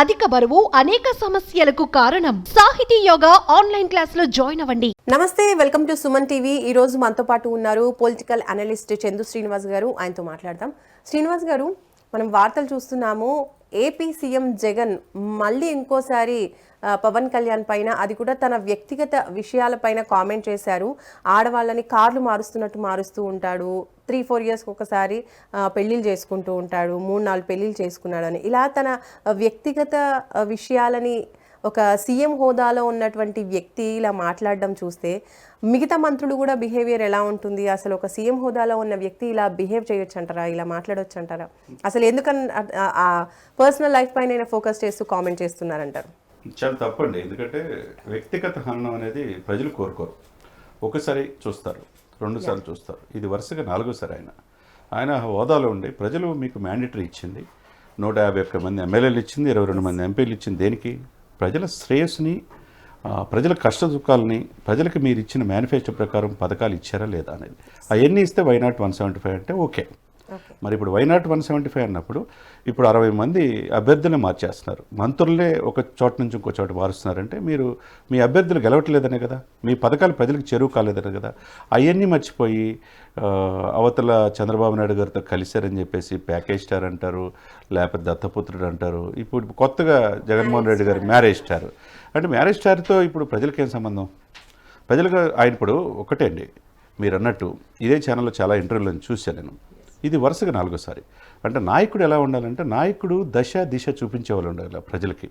అధిక బరువు అనేక సమస్యలకు కారణం. సాహితీ యోగా ఆన్లైన్ క్లాస్ లో జాయిన్ అవ్వండి. నమస్తే, వెల్కమ్ టు సుమన్ టీవీ. ఈ రోజు మనతో పాటు ఉన్నారు పొలిటికల్ అనలిస్ట్ చందు శ్రీనివాస్ గారు. ఆయనతో మాట్లాడదాం. శ్రీనివాస్ గారు, మనం వార్తలు చూస్తున్నాము. ఏపీ సీఎం జగన్ మళ్ళీ ఇంకోసారి పవన్ కళ్యాణ్ పైన, అది కూడా తన వ్యక్తిగత విషయాలపైన కామెంట్ చేశారు. ఆడవాళ్ళని కార్లు మారుస్తున్నట్టు మారుస్తూ ఉంటాడు, 3-4 ఇయర్స్కి ఒకసారి పెళ్ళిళ్ళు చేసుకుంటూ ఉంటాడు, 3-4 పెళ్ళిళ్ళు చేసుకున్నాడని, ఇలా తన వ్యక్తిగత విషయాలని ఒక సీఎం హోదాలో ఉన్నటువంటి వ్యక్తి ఇలా మాట్లాడడం చూస్తే మిగతా మంత్రులు కూడా బిహేవియర్ ఎలా ఉంటుంది? అసలు ఒక సీఎం హోదాలో ఉన్న వ్యక్తి ఇలా బిహేవ్ చేయొచ్చు అంటారా? ఇలా మాట్లాడవచ్చు అంటారా? అసలు ఎందుకని ఆ పర్సనల్ లైఫ్ పైన ఫోకస్ చేస్తూ కామెంట్ చేస్తున్నారంటారు? చాలా తప్పండి. ఎందుకంటే వ్యక్తిగత హననం అనేది ప్రజలు కోరుకోరు. ఒకసారి చూస్తారు, 2 సార్లు చూస్తారు. ఇది వరుసగా 4వసారి ఆయన హోదాలో ఉండి ప్రజలు మీకు మ్యాండేటరీ ఇచ్చింది, 151 మంది ఎమ్మెల్యేలు ఇచ్చింది, 22 మంది ఎంపీలు ఇచ్చింది. దేనికి? ప్రజల శ్రేయస్సుని, ప్రజల కష్ట సుఖాలని, ప్రజలకు మీరు ఇచ్చిన మేనిఫెస్టో ప్రకారం పథకాలు ఇచ్చారా లేదా అనేది. అవన్నీ ఇస్తే వై నాట్ 175 అంటే ఓకే. మరి ఇప్పుడు వై నాట్ 175 అన్నప్పుడు ఇప్పుడు 60 మంది అభ్యర్థులను మార్చేస్తున్నారు, మంత్రులే ఒక చోట నుంచి ఇంకో చోట మారుస్తున్నారంటే మీరు మీ అభ్యర్థులు గెలవట్లేదనే కదా, మీ పథకాలు ప్రజలకు చెరువు కాలేదనే కదా. అవన్నీ మర్చిపోయి అవతల చంద్రబాబు నాయుడు గారితో కలిశారని చెప్పేసి ప్యాకేజ్ స్టార్ అంటారు, లేకపోతే దత్తపుత్రుడు అంటారు. ఇప్పుడు కొత్తగా జగన్మోహన్ రెడ్డి గారు మ్యారేజ్ స్టార్ అంటే, మ్యారేజ్ స్టార్తో ఇప్పుడు ప్రజలకేం సంబంధం? ప్రజలకు ఆయన ఇప్పుడు ఒకటే అండి, మీరు అన్నట్టు ఇదే ఛానల్లో చాలా ఇంటర్వ్యూలను చూశాను నేను. ఇది వరుసగా 4వసారి. అంటే నాయకుడు ఎలా ఉండాలంటే, నాయకుడు దశ దిశ చూపించే వాళ్ళు ఉండాలి ప్రజలకి.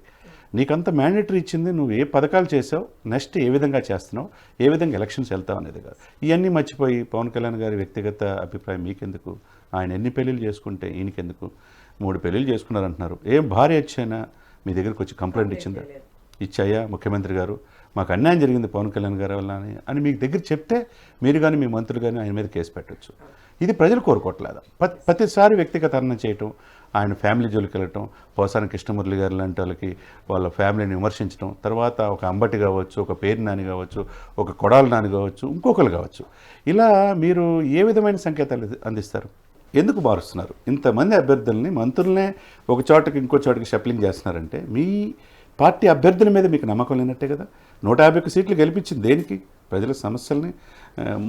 నీకంత మ్యాండేటరీ ఇచ్చింది, నువ్వు ఏ పథకాలు చేసావు, నెక్స్ట్ ఏ విధంగా చేస్తున్నావు, ఏ విధంగా ఎలక్షన్స్ వెళ్తావు అనేది కాదు. ఇవన్నీ మర్చిపోయి పవన్ కళ్యాణ్ గారి వ్యక్తిగత అభిప్రాయం మీకెందుకు? ఆయన ఎన్ని పెళ్ళిళ్ళు చేసుకుంటే ఈయనకెందుకు? 3 పెళ్ళిళ్ళు చేసుకున్నారంటున్నారు. ఏం భార్య వచ్చైనా మీ దగ్గరకు వచ్చి కంప్లైంట్ ఇచ్చిందా? ఇచ్చాయా ముఖ్యమంత్రి గారు మాకు అన్యాయం జరిగింది పవన్ కళ్యాణ్ గారి వల్ల అని మీకు దగ్గర చెప్తే మీరు కానీ మీ మంత్రులు కానీ ఆయన మీద కేసు పెట్టవచ్చు. ఇది ప్రజలు కోరుకోవట్లేదు. ప్రతిసారి వ్యక్తిగత హననం చేయటం, ఆయన ఫ్యామిలీ జోలికి వెళ్ళటం, పోసాని కృష్ణమురళి గారు లాంటి వాళ్ళకి వాళ్ళ ఫ్యామిలీని విమర్శించడం, తర్వాత ఒక అంబటి కావచ్చు, ఒక పేరు నాని కావచ్చు, ఒక కొడాలి నాని కావచ్చు, ఇంకొకరు కావచ్చు, ఇలా మీరు ఏ విధమైన సంకేతాలు అందిస్తారు? ఎందుకు మారుస్తున్నారు? ఇంతమంది అభ్యర్థుల్ని, మంత్రులనే ఒక చోటకి ఇంకో చోటకి షఫ్లింగ్ చేస్తున్నారంటే మీ పార్టీ అభ్యర్థుల మీద మీకు నమ్మకం లేనట్టే కదా. 151 సీట్లు గెలిపించింది దేనికి? ప్రజల సమస్యల్ని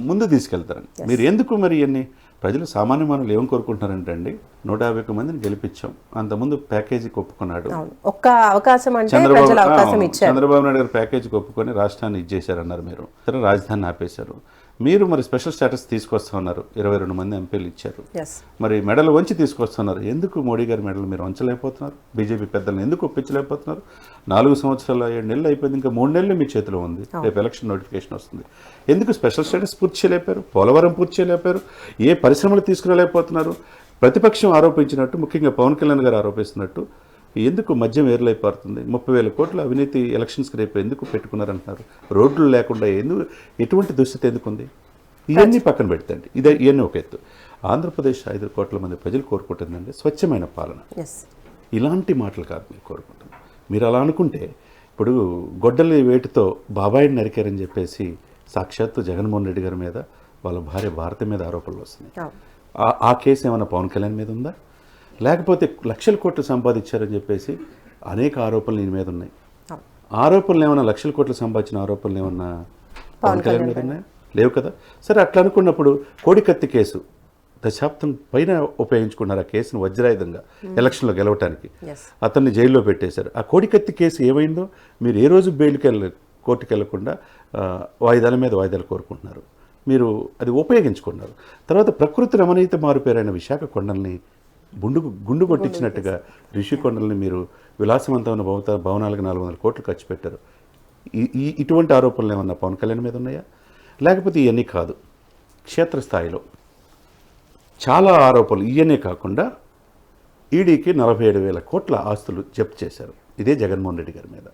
ముందు తీసుకెళ్తారని. మీరు ఎందుకు మరి ఇవన్నీ? ప్రజలు సామాన్య మానవులు ఏం కోరుకుంటున్నారంటే అండి, 151 మందిని గెలిపించాం, అంతకుముందు ప్యాకేజీకి ఒప్పుకున్నాడు, ఒక్క అవకాశం అంటే చంద్రబాబు నాయుడు గారు ప్యాకేజీకి ఒప్పుకొని రాష్ట్రాన్ని ఇచ్చేశారన్నారు. మీరు రాజధానిని ఆపేశారు. మీరు మరి స్పెషల్ స్టేటస్ తీసుకొస్తున్నారు, 22 మంది ఎంపీలు ఇచ్చారు. మరి మెడలు వంచి తీసుకొస్తున్నారు. ఎందుకు మోడీ గారి మెడలు మీరు వంచలేకపోతున్నారు? బీజేపీ పెద్దలను ఎందుకు ఒప్పించలేకపోతున్నారు? 4 సంవత్సరాల 7 నెలలు అయిపోయింది, ఇంకా 3 నెలలు మీ చేతిలో ఉంది. రేపు ఎలక్షన్ నోటిఫికేషన్ వస్తుంది. ఎందుకు స్పెషల్ స్టేటస్ పూర్తి చేయలేపారు? పోలవరం పూర్తి చేయలేపారు? ఏ పరిశ్రమలు తీసుకురాలేకపోతున్నారు? ప్రతిపక్షం ఆరోపించినట్టు, ముఖ్యంగా పవన్ కళ్యాణ్ గారు ఆరోపిస్తున్నట్టు ఎందుకు మద్యం ఏర్లైపోతుంది? 30,000 కోట్ల అవినీతి ఎలక్షన్స్కి రేపు ఎందుకు పెట్టుకున్నారంటున్నారు? రోడ్లు లేకుండా ఎటువంటి దుస్థితి ఎందుకుంది? ఇవన్నీ పక్కన పెడతండి. ఇవన్నీ ఒక ఎత్తు. ఆంధ్రప్రదేశ్ 5 కోట్ల మంది ప్రజలు కోరుకుంటుందండి స్వచ్ఛమైన పాలన. ఇలాంటి మాటలు కాదు మీరు కోరుకుంటుంది. మీరు అలా అనుకుంటే ఇప్పుడు గొడ్డలి వేటితో బాబాయిని నరికారని చెప్పేసి సాక్షాత్తు జగన్మోహన్ రెడ్డి గారి మీద, వాళ్ళ భార్య భారతి మీద ఆరోపణలు వస్తున్నాయి. ఆ కేసు ఏమైనా పవన్ కళ్యాణ్ మీద ఉందా? లేకపోతే లక్షల కోట్లు సంపాదించారని చెప్పేసి అనేక ఆరోపణలు ఈయన మీద ఉన్నాయి. ఆరోపణలు ఏమన్నా, లక్షల కోట్లు సంపాదించిన ఆరోపణలు ఏమన్నా పవన్ కళ్యాణ్ మీద ఉన్నాయా? లేవు కదా. సరే, అట్లా అనుకున్నప్పుడు కోడికత్తి కేసు దశాబ్దం పైన ఉపయోగించుకున్నారు. ఆ కేసును వజ్రాయుధంగా ఎలక్షన్లో గెలవటానికి అతన్ని జైల్లో పెట్టేశారు. ఆ కోడికత్తి కేసు ఏమైందో మీరు ఏ రోజు కోర్టుకు వెళ్లకుండా వాయిదాల మీద వాయిదాలు కోరుకుంటున్నారు. మీరు అది ఉపయోగించుకున్నారు. తర్వాత ప్రకృతి రమణీయత మారుపేరైన విశాఖ కొండల్ని గుండు కొట్టించినట్టుగా రిషికొండల్ని మీరు విలాసవంతమైన భవనాలకు 400 కోట్లు ఖర్చు పెట్టారు. ఇటువంటి ఆరోపణలు ఏమన్నా పవన్ కళ్యాణ్ మీద ఉన్నాయా? లేకపోతే ఇవన్నీ కాదు, క్షేత్రస్థాయిలో చాలా ఆరోపణలు. ఇవన్నీ కాకుండా ఈడీకి 47,000 కోట్ల ఆస్తులు జప్తు చేశారు. ఇదే జగన్మోహన్ రెడ్డి గారి మీద.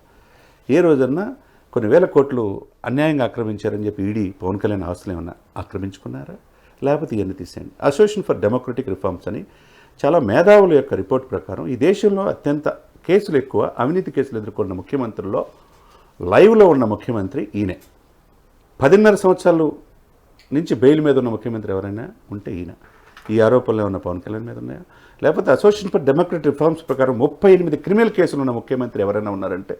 ఏ రోజన్నా కొన్ని వేల కోట్లు అన్యాయంగా ఆక్రమించారని చెప్పి ఈడీ పవన్ కళ్యాణ్ ఆస్తులు ఏమన్నా ఆక్రమించుకున్నారా? లేకపోతే ఇవన్నీ తీసేయండి. అసోసియేషన్ ఫర్ డెమోక్రటిక్ రిఫార్మ్స్ అని చాలా మేధావుల యొక్క రిపోర్ట్ ప్రకారం ఈ దేశంలో అత్యంత కేసులు ఎక్కువ, అవినీతి కేసులు ఎదుర్కొన్న ముఖ్యమంత్రుల్లో లైవ్లో ఉన్న ముఖ్యమంత్రి ఈయనే. 10.5 సంవత్సరాలు నుంచి బెయిల్ మీద ఉన్న ముఖ్యమంత్రి ఎవరైనా ఉంటే ఈయన. ఈ ఆరోపణలు ఏమన్నా పవన్ కళ్యాణ్ మీద ఉన్నాయా? లేకపోతే అసోసియేషన్ ఫర్ డెమోక్రటిక్ రిఫార్మ్స్ ప్రకారం 38 క్రిమినల్ కేసులు ఉన్న ముఖ్యమంత్రి ఎవరైనా ఉన్నారంటే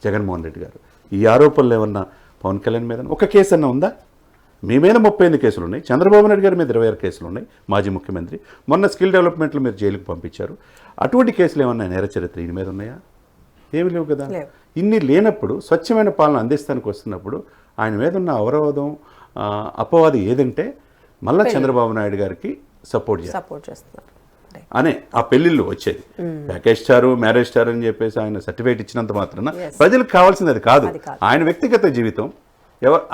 జగన్మోహన్ రెడ్డి గారు. ఈ ఆరోపణలు ఏమన్నా పవన్ కళ్యాణ్ మీద ఒక కేసు అన్నా ఉందా? మీ మీద 38 కేసులు ఉన్నాయి, చంద్రబాబు నాయుడు గారి మీద 26 కేసులు ఉన్నాయి, మాజీ ముఖ్యమంత్రి. మొన్న స్కిల్ డెవలప్మెంట్లో మీరు జైలుకు పంపించారు. అటువంటి కేసులు ఏమన్నా నేర చరిత్ర ఈయన మీద ఉన్నాయా? ఏమి లేవు కదా. ఇన్ని లేనప్పుడు స్వచ్ఛమైన పాలన అందిస్తానికి వస్తున్నప్పుడు ఆయన మీద ఉన్న అవరోధం అపవాది ఏదంటే మళ్ళా చంద్రబాబు నాయుడు గారికి సపోర్ట్ చేస్తున్నారు అనే ఆ పెళ్లిళ్ళు వచ్చేది. ప్యాకేజ్ స్టార్, మ్యారేజ్ స్టార్ అని చెప్పేసి ఆయన సర్టిఫికేట్ ఇచ్చినంత మాత్రాన ప్రజలకు కావాల్సింది అది కాదు. ఆయన వ్యక్తిగత జీవితం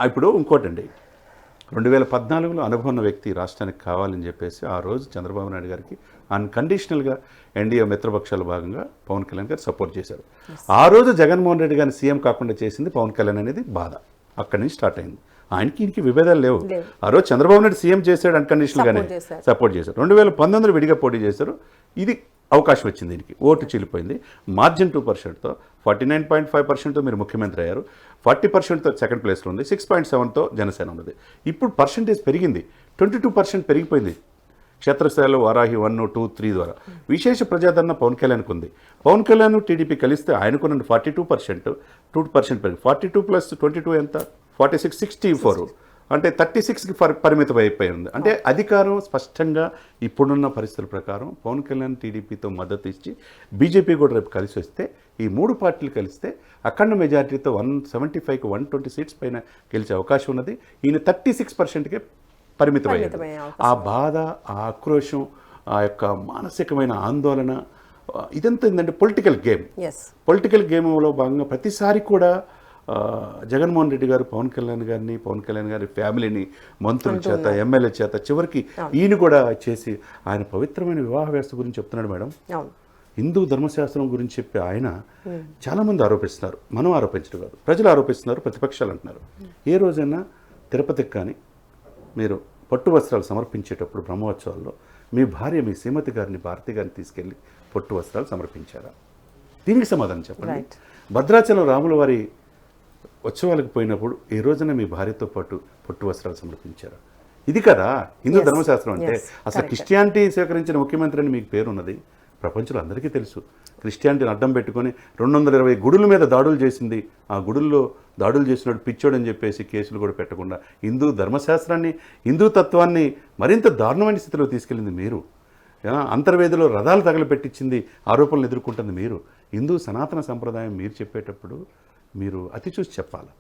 ఇప్పుడు ఇంకోటండి, 2014లో అనుభవం ఉన్న వ్యక్తి రాష్ట్రానికి కావాలని చెప్పేసి ఆ రోజు చంద్రబాబు నాయుడు గారికి అన్కండిషనల్గా ఎన్డీఏ మిత్రపక్షాల భాగంగా పవన్ కళ్యాణ్ గారు సపోర్ట్ చేశారు. ఆ రోజు జగన్మోహన్ రెడ్డి గారిని సీఎం కాకుండా చేసింది పవన్ కళ్యాణ్ అనేది బాధ. అక్కడి నుంచి స్టార్ట్ అయింది. ఆయనకి ఇంటికి విభేదాలు లేవు. ఆ రోజు చంద్రబాబు నాయుడు సీఎం చేశాడు, అన్కండిషనల్గానే సపోర్ట్ చేశారు. 2019లో విడిగా పోటీ చేశారు. ఇది అవకాశం వచ్చింది, దీనికి ఓటు చీలిపోయింది. మార్జిన్ 2%తో 49.5%తో మీరు ముఖ్యమంత్రి అయ్యారు. 40%తో సెకండ్ ప్లేస్లో ఉంది, 6.7తో జనసేన ఉన్నది. ఇప్పుడు పర్సంటేజ్ పెరిగింది, 22% పెరిగిపోయింది క్షేత్రస్థాయిలో వారాహి 1, 2, 3 ద్వారా. విశేష ప్రజాదరణ పవన్ కళ్యాణ్కి ఉంది. పవన్ కళ్యాణ్ టీడీపీ కలిస్తే ఆయనకున్న 42%, 2% పెరిగి 42 + 22 ఎంత 46, 64 అంటే 36కి పరిమితం అయిపోయింది. అంటే అధికారం స్పష్టంగా ఇప్పుడున్న పరిస్థితుల ప్రకారం పవన్ కళ్యాణ్ టీడీపీతో మద్దతు ఇచ్చి బీజేపీ కూడా రేపు కలిసి వస్తే ఈ 3 పార్టీలు కలిస్తే అఖండ మెజార్టీతో 175కి 120 సీట్స్ పైన గెలిచే అవకాశం ఉన్నది. ఈయన 36%కే పరిమితమయ్యారు. ఆ బాధ, ఆ ఆక్రోశం, ఆ యొక్క మానసికమైన ఆందోళన, ఇదంతా ఏంటంటే పొలిటికల్ గేమ్. పొలిటికల్ గేమ్లో భాగంగా ప్రతిసారి కూడా జగన్మోహన్ రెడ్డి గారు పవన్ కళ్యాణ్ గారి ఫ్యామిలీని మంత్రుల చేత, ఎమ్మెల్యే చేత, చివరికి ఈయన కూడా చేసి ఆయన పవిత్రమైన వివాహ వ్యవస్థ గురించి చెప్తున్నాడు మేడం. హిందూ ధర్మశాస్త్రం గురించి చెప్పి ఆయన చాలామంది ఆరోపిస్తున్నారు. మనం ఆరోపించడం కాదు, ప్రజలు ఆరోపిస్తున్నారు, ప్రతిపక్షాలు అంటున్నారు. ఏ రోజైనా తిరుపతికి కానీ మీరు పట్టు వస్త్రాలు సమర్పించేటప్పుడు బ్రహ్మోత్సవాల్లో మీ భార్య, మీ శ్రీమతి గారిని, భారతి గారిని తీసుకెళ్ళి పట్టు వస్త్రాలు సమర్పించారా? దీనికి సమాధానం చెప్పండి. భద్రాచలం రాముల వారి ఉత్సవాలకు పోయినప్పుడు ఈ రోజున మీ భార్యతో పాటు పట్టు వస్త్రాలు సమర్పించారా? ఇది కదా హిందూ ధర్మశాస్త్రం అంటే. అసలు క్రిస్టియానిటీ స్వీకరించిన ముఖ్యమంత్రి అని మీకు పేరున్నది ప్రపంచంలో అందరికీ తెలుసు. క్రిస్టియానిటీని అడ్డం పెట్టుకొని 220 గుడుల మీద దాడులు చేసింది. ఆ గుడుల్లో దాడులు చేసినట్టు పిచ్చోడని చెప్పేసి కేసులు కూడా పెట్టకుండా హిందూ ధర్మశాస్త్రాన్ని, హిందూ తత్వాన్ని మరింత దారుణమైన స్థితిలో తీసుకెళ్ళింది మీరు. అంతర్వేదిలో రథాలు తగలపెట్టించింది, ఆరోపణలు ఎదుర్కొంటుంది మీరు. హిందూ సనాతన సంప్రదాయం మీరు చెప్పేటప్పుడు మీరు అతి చూసి చెప్పాలి.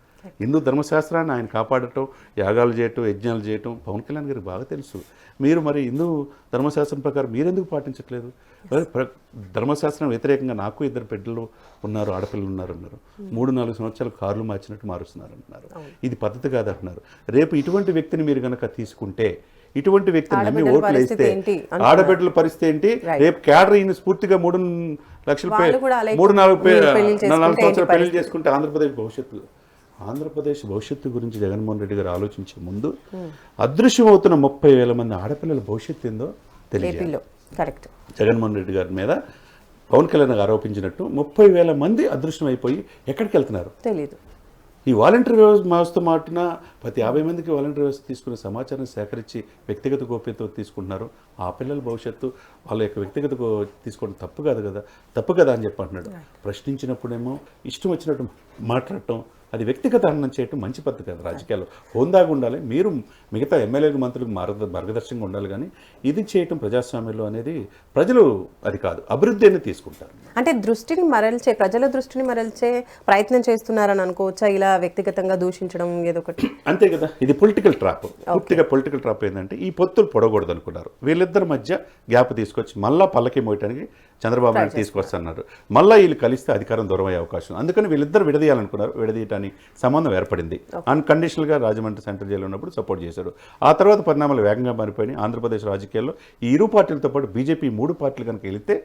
హిందూ ధర్మశాస్త్రాన్ని ఆయన కాపాడటం, యాగాలు చేయటం, యజ్ఞాలు చేయటం పవన్ కళ్యాణ్ గారికి బాగా తెలుసు. మీరు మరి హిందూ ధర్మశాస్త్రం ప్రకారం మీరెందుకు పాటించట్లేదు? ధర్మశాస్త్రం వ్యతిరేకంగా నాకు 2 బిడ్డలు ఉన్నారు, ఆడపిల్లలు ఉన్నారు 3-4 సంవత్సరాలు కార్లు మార్చినట్టు మారుస్తున్నారు అంటున్నారు. ఇది పద్ధతి కాదంటున్నారు. రేపు ఇటువంటి వ్యక్తిని మీరు కనుక తీసుకుంటే, ఇటువంటి వ్యక్తిని నమ్మి ఓట్లు వేస్తే ఆడబిడ్డల పరిస్థితి ఏంటి? రేపు క్యాడర్ ఈయన స్ఫూర్తిగా 3 లక్షల 3-4 సంవత్సరాలు పెళ్లి చేసుకుంటే ఆంధ్రప్రదేశ్ భవిష్యత్తు గురించి జగన్మోహన్ రెడ్డి గారు ఆలోచించే ముందు అదృశ్యమవుతున్న 30,000 మంది ఆడపిల్లల భవిష్యత్తు ఏందో తెలియదు. జగన్మోహన్ రెడ్డి గారి మీద పవన్ కళ్యాణ్ ఆరోపించినట్టు 30,000 మంది అదృశ్యం అయిపోయి ఎక్కడికి వెళ్తున్నారు తెలియదు. ఈ వాలంటీర్ వ్యవస్థ మాటిన ప్రతి 50 మందికి వాలంటీర్ వ్యవస్థ తీసుకునే సమాచారం సేకరించి వ్యక్తిగత గోప్యత తీసుకుంటున్నారు. ఆ పిల్లల భవిష్యత్తు వాళ్ళ యొక్క వ్యక్తిగత తీసుకోవడం తప్పు కదా అని చెప్పి అంటున్నాడు. ప్రశ్నించినప్పుడేమో ఇష్టం వచ్చినట్టు మాట్లాడటం, అది వ్యక్తిగత హననం చేయటం మంచి పద్ధతి కాదు. రాజకీయాల్లో హోందాగా ఉండాలి. మీరు మిగతా ఎమ్మెల్యేలకు, మంత్రులకు మార్గదర్శకంగా ఉండాలి. కానీ ఇది చేయటం ప్రజాస్వామ్యంలో అనేది ప్రజలు అది కాదు, అభివృద్ధి అని తీసుకుంటారు. అంటే ప్రజల దృష్టిని మరల్చే ప్రయత్నం చేస్తున్నారని అనుకోవచ్చా? ఇలా వ్యక్తిగతంగా దూషించడం ఏదో ఒకటి అంతే కదా. ఇది పొలిటికల్ ట్రాప్. పూర్తిగా పొలిటికల్ ట్రాప్ ఏంటంటే ఈ పొత్తులు పొడగకూడదు అనుకున్నారు. వీళ్ళిద్దరి మధ్య గ్యాప్ తీసుకొచ్చి మళ్ళా పల్లకి మోయటానికి చంద్రబాబు నాయుడు తీసుకొస్తున్నారు. మళ్ళీ వీళ్ళు కలిస్తే అధికారం దూరం అయ్యే అవకాశం. అందుకని వీళ్ళిద్దరు విడదీయాలనుకున్నారు. విడదీయటానికి సంబంధం ఏర్పడింది. అన్కండిషనల్గా రాజమండ్రి సెంట్రల్ జైల్లో ఉన్నప్పుడు సపోర్ట్ చేశారు. ఆ తర్వాత పరిణామాలు వేగంగా మారిపోయినాయి. ఆంధ్రప్రదేశ్ రాజకీయాల్లో ఈ 2 పార్టీలతో పాటు బీజేపీ 3 పార్టీలు కనుక వెళితే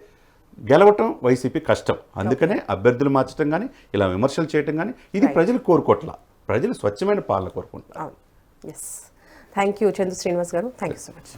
గెలవటం వైసీపీ కష్టం. అందుకనే అభ్యర్థులు మార్చడం కానీ, ఇలా విమర్శలు చేయటం కానీ ఇది ప్రజలు కోరుకోవట్లా. ప్రజలు స్వచ్ఛమైన పాలన కోరుకుంటారు. థ్యాంక్ యూ చంద్ర శ్రీనివాస్ గారు. Thank you so much.